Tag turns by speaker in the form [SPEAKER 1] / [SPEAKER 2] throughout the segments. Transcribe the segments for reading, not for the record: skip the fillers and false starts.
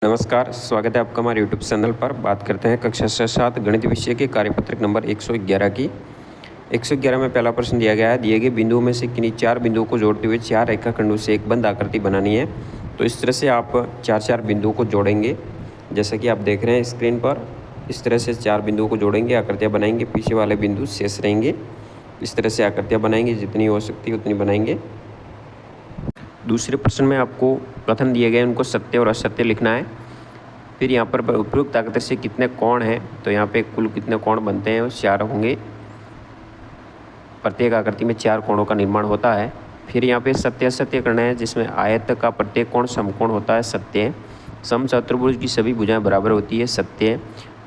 [SPEAKER 1] नमस्कार, स्वागत है आपका हमारे यूट्यूब चैनल पर। बात करते हैं कक्षा 7 गणित विषय के कार्यपत्रक नंबर 111 की। 111 में पहला प्रश्न दिया गया है, दिए गए बिंदुओं में से किन्हीं 4 बिंदुओं को जोड़ते हुए 4 रेखाखंडों से एक बंद आकृति बनानी है। तो इस तरह से आप 4 बिंदुओं को जोड़ेंगे, जैसा कि आप देख रहे हैं स्क्रीन पर। इस तरह से 4 बिंदुओं को जोड़ेंगे, आकृतियाँ बनाएंगे, पीछे वाले बिंदु शेष रहेंगे। इस तरह से आकृतियाँ बनाएंगे, जितनी हो सकती है उतनी बनाएंगे। दूसरे प्रश्न में आपको कथन दिए गए उनको सत्य और असत्य लिखना है। फिर यहाँ पर उपयुक्त आकृति से कितने कोण हैं, तो यहाँ पे कुल कितने कोण बनते हैं, 4 होंगे। प्रत्येक आकृति में 4 कोणों का निर्माण होता है। फिर यहाँ पे सत्य असत्य करना है, जिसमें आयत का प्रत्येक कोण समकोण होता है, सत्य है। समचतुर्भुज की सभी भुजाएं बराबर होती है, सत्य है।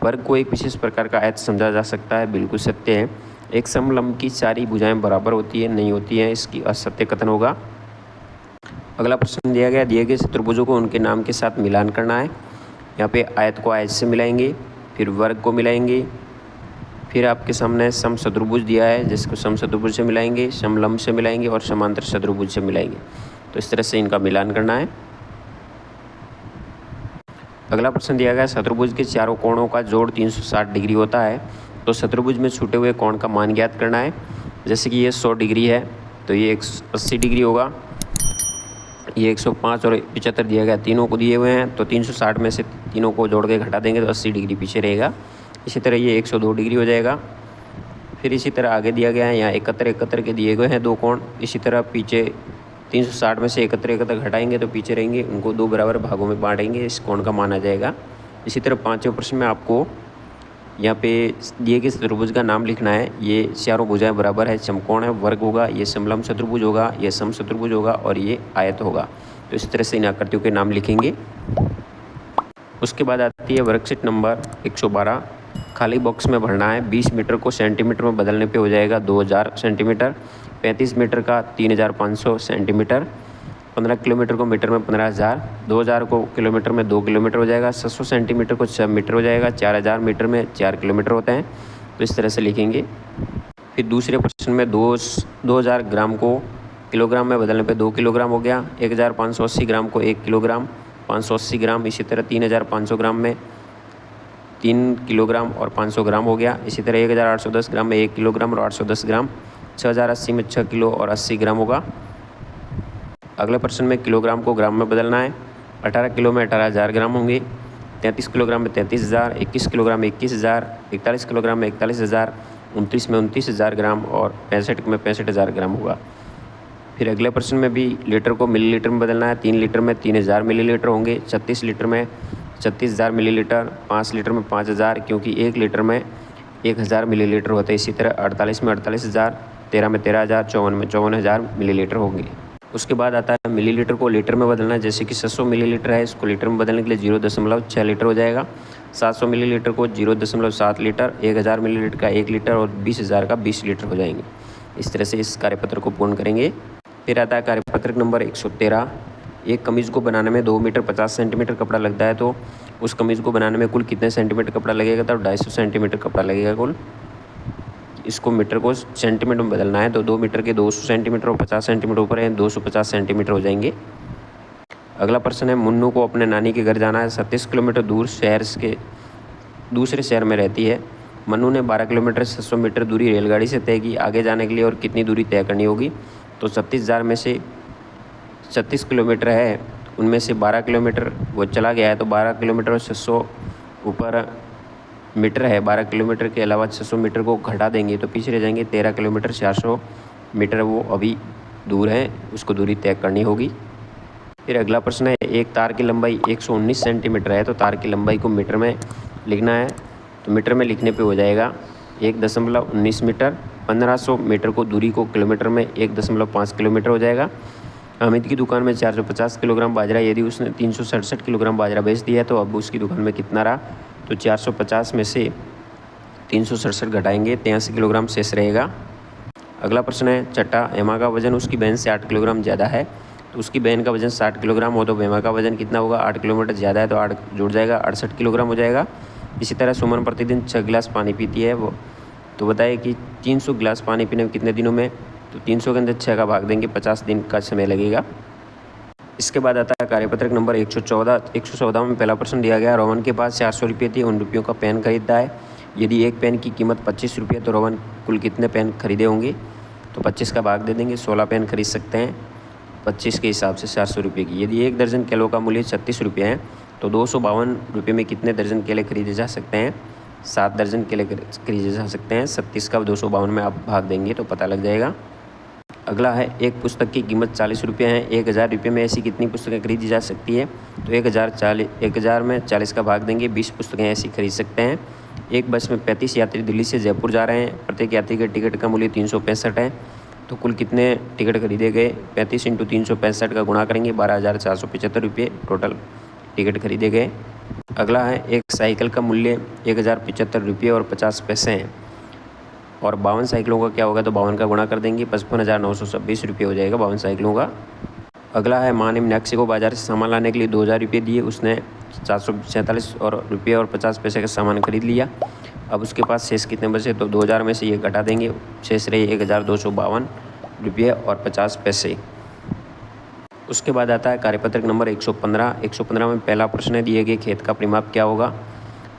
[SPEAKER 1] वर्ग को एक विशेष प्रकार का आयत समझा जा सकता है, बिल्कुल सत्य है। एक समलंब की सारी भुजाएं बराबर होती है, नहीं होती हैं, इसकी असत्य कथन होगा। अगला प्रश्न दिया गया, दिए गए चतुर्भुजों को उनके नाम के साथ मिलान करना है। यहाँ पे आयत को आयत से मिलाएंगे, फिर वर्ग को मिलाएंगे, फिर आपके सामने समचतुर्भुज दिया है जिसको समचतुर्भुज से मिलाएंगे, समलंब से मिलाएंगे और समांतर चतुर्भुज से मिलाएंगे। तो इस तरह से इनका मिलान करना है। अगला प्रश्न दिया गया, चतुर्भुज के चारों कोणों का जोड़ 360 डिग्री होता है। तो चतुर्भुज में छूटे हुए कोण का मान ज्ञात करना है। जैसे कि ये 100 डिग्री है, तो ये 180 डिग्री होगा। ये 105 और 75 दिया गया, तीनों को दिए हुए हैं, तो 360 में से तीनों को जोड़ के घटा देंगे तो 80 डिग्री पीछे रहेगा। इसी तरह ये 102 डिग्री हो जाएगा। फिर इसी तरह आगे दिया गया है, यहाँ 71 के दिए गए हैं 2 कोण। इसी तरह पीछे 360 में से 71 घटाएंगे तो पीछे रहेंगे, उनको 2 बराबर भागों में बांटेंगे, इस कोण का मान आ जाएगा। इसी तरह 5वें प्रश्न में आपको यहाँ पे दिए गए चतुर्भुज का नाम लिखना है। ये चारों भुजाएं बराबर है, समकोण है, वर्ग होगा, ये समलंब चतुर्भुज होगा, ये समचतुर्भुज होगा और ये आयत होगा। तो इस तरह से इन आकृतियों के नाम लिखेंगे। उसके बाद आती है वर्कशीट नंबर 112। खाली बॉक्स में भरना है। 20 मीटर को सेंटीमीटर में बदलने पे हो जाएगा 2000 सेंटीमीटर। 35 मीटर का 3500 सेंटीमीटर। 15 किलोमीटर को मीटर में 15000। 2000 को किलोमीटर में 2 किलोमीटर हो जाएगा। 700 सेंटीमीटर को 6 मीटर हो जाएगा। 4000 मीटर में 4 किलोमीटर होते हैं। तो इस तरह से लिखेंगे। फिर दूसरे प्रश्न में 2000 ग्राम को किलोग्राम में बदलने पे 2 किलोग्राम हो गया। 1580 ग्राम को 1 किलोग्राम, 580 ग्राम। इसी तरह 3500 ग्राम में 3 किलोग्राम और 500 ग्राम हो गया। इसी तरह 1810 ग्राम में 1 किलोग्राम और 810 ग्राम। 6080 में 6 किलो और 80 ग्राम होगा। अगले प्रश्न में किलोग्राम को ग्राम में बदलना है। 18 किलो में 18000 ग्राम होंगे। 33 किलोग्राम में 33000, 21 किलोग्राम में 21000, 41 किलोग्राम में 41000, 29 में 29000 ग्राम और 65 में 65000 ग्राम होगा। फिर अगले प्रश्न में भी लीटर को मिलीलीटर में बदलना है। 3 लीटर में 3000 मिलीलीटर होंगे। 36 लीटर में 36000 मिलीलीटर। 5 लीटर में 5000, क्योंकि 1 लीटर में 1000 मिलीलीटर होते हैं। इसी तरह 48 में 48000, 13 में 13000, 54 में 54000 मिलीलीटर होंगे। उसके बाद आता है मिलीलीटर को लीटर में बदलना है। जैसे कि 600 मिलीलीटर है, इसको लीटर में बदलने के लिए 0.6 लीटर हो जाएगा। 700 मिलीलीटर को 0.7 लीटर, 1000 मिलीलीटर का 1 लीटर और 20000 का 20 लीटर हो जाएंगे। इस तरह से इस कार्यपत्र को पूर्ण करेंगे। फिर आता है कार्यपत्रक नंबर 113। एक कमीज़ को बनाने में 2 मीटर 50 सेंटीमीटर कपड़ा लगता है, तो उस कमीज़ को बनाने में कुल कितने सेंटीमीटर कपड़ा लगेगा, तो 250 सेंटीमीटर कपड़ा लगेगा कुल। इसको मीटर को सेंटीमीटर में बदलना है, तो 2 मीटर के 200 सेंटीमीटर और 50 सेंटीमीटर ऊपर है, 250 सेंटीमीटर हो जाएंगे। अगला प्रश्न है, मुन्नू को अपने नानी के घर जाना है। 37 किलोमीटर दूर शहर के दूसरे शहर में रहती है। मन्नू ने 12 किलोमीटर 600 मीटर दूरी रेलगाड़ी से तय की। आगे जाने के लिए और कितनी दूरी तय करनी होगी, तो 36000 में से 36 किलोमीटर है, उनमें से 12 किलोमीटर वो चला गया है, तो 12 किलोमीटर और 600 ऊपर मीटर है। 12 किलोमीटर के अलावा 600 मीटर को घटा देंगे तो पीछे रह जाएंगे 13 किलोमीटर 400 मीटर, वो अभी दूर है, उसको दूरी तय करनी होगी। फिर अगला प्रश्न है, एक तार की लंबाई 119 सेंटीमीटर है, तो तार की लंबाई को मीटर में लिखना है। तो मीटर में लिखने पे हो जाएगा 1.19 मीटर। 1500 मीटर को दूरी को किलोमीटर में 1.5 किलोमीटर हो जाएगा। हामिद की दुकान में 450 किलोग्राम बाजरा, यदि उसने 367 किलोग्राम बाजरा बेच दिया है, तो अब उसकी दुकान में कितना रहा, तो 450 में से 367 घटाएंगे, 83 किलोग्राम शेष रहेगा। अगला प्रश्न है, चट्टा हेमा का वजन उसकी बहन से 8 किलोग्राम ज़्यादा है, तो उसकी बहन का वजन 60 किलोग्राम हो, तो हेमा का वजन कितना होगा, 8 किलोमीटर ज़्यादा है तो 8 जुड़ जाएगा, 68 किलोग्राम हो जाएगा। इसी तरह सुमन प्रतिदिन 6 गिलास पानी पीती है, वो तो बताइए कि 300 गिलास पानी पीने में कितने दिनों में, तो 300 के अंदर 6 का भाग देंगे, 50 दिन का समय लगेगा। इसके बाद आता है कार्यपत्रक नंबर 114 में पहला प्रश्न दिया गया, रोहन के पास 400 रुपये थे, उन रुपयों का पेन खरीदा है। यदि एक पेन की कीमत 25 रुपये तो रोहन कुल कितने पेन खरीदे होंगे? तो 25 का भाग दे देंगे, 16 पेन खरीद सकते हैं 25 के हिसाब से 400 रुपये की। यदि एक दर्जन केलों का मूल्य 36 रुपये है तो 252 रुपये में कितने दर्जन केले खरीदे जा सकते हैं? 7 दर्जन केले खरीदे जा सकते हैं। 36 का 252 में आप भाग देंगे तो पता लग जाएगा। अगला है, एक पुस्तक की कीमत 40 रुपये है, 1000 रुपये में ऐसी कितनी पुस्तकें खरीदी जा सकती है? तो 1000 में 40 का भाग देंगे, 20 पुस्तकें ऐसी खरीद सकते हैं। एक बस में 35 यात्री दिल्ली से जयपुर जा रहे हैं, प्रत्येक यात्री के टिकट का मूल्य 365 है, तो कुल कितने टिकट खरीदे गए? 35 × 365 का गुणा करेंगे, 12,475 रुपये टोटल टिकट खरीदे गए। अगला है, एक साइकिल का मूल्य 1075 रुपये और 50 पैसे हैं और 52 साइकिलों का क्या होगा? तो 52 का गुणा कर देंगे, 55,926 रुपये हो जाएगा 52 साइकिलों का। अगला है, माँ ने मीनाक्षी को बाजार से सामान लाने के लिए 2000 रुपये दिए, उसने 447 रुपये और 50 पैसे का सामान खरीद लिया। अब उसके पास शेष कितने बचे? तो 2000 में से ये घटा देंगे, शेष रहे 1252 रुपये और 50 पैसे। उसके बाद आता है कार्यपत्रक नंबर 115 में पहला प्रश्न है, दिए गए खेत का परिमाप क्या होगा?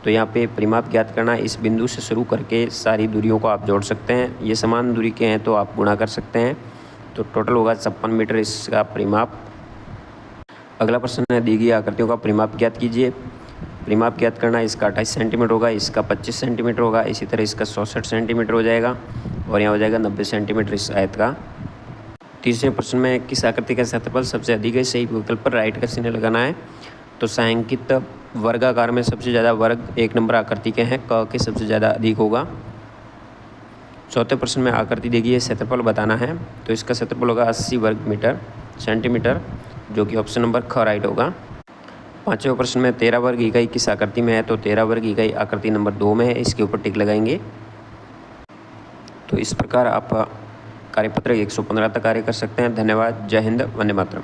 [SPEAKER 1] तो यहाँ पे परिमाप ज्ञात करना, इस बिंदु से शुरू करके सारी दूरियों को आप जोड़ सकते हैं। ये समान दूरी के हैं तो आप गुणा कर सकते हैं, तो टोटल होगा 56 मीटर इसका परिमाप। अगला प्रश्न है, दी गई आकृतियों का परिमाप ज्ञात कीजिए। परिमाप ज्ञात करना, इसका 28 सेंटीमीटर होगा, इसका 25 सेंटीमीटर होगा, इसी तरह इसका 66 सेंटीमीटर हो जाएगा और यहाँ हो जाएगा 90 सेंटीमीटर इस आयत का। तीसरे प्रश्न में, किस आकृति का क्षेत्रफल सबसे अधिक है? सही विकल्प पर राइट का चिन्ह लगाना है। तो छायांकित वर्गाकार में सबसे ज़्यादा वर्ग 1 नंबर आकृति के हैं, क के सबसे ज़्यादा अधिक होगा। चौथे प्रश्न में आकृति दी गई है, क्षेत्रफल बताना है, तो इसका क्षेत्रफल होगा 80 वर्ग सेंटीमीटर, जो कि ऑप्शन नंबर ख राइट होगा। पाँचवें प्रश्न में 13 वर्ग इकाई किस आकृति में है? तो 13 वर्ग इकाई आकृति नंबर 2 में है, इसके ऊपर टिक लगाएंगे। तो इस प्रकार आप कार्यपत्र 115 तक कार्य कर सकते हैं। धन्यवाद। जय हिंद, वंदे मातरम।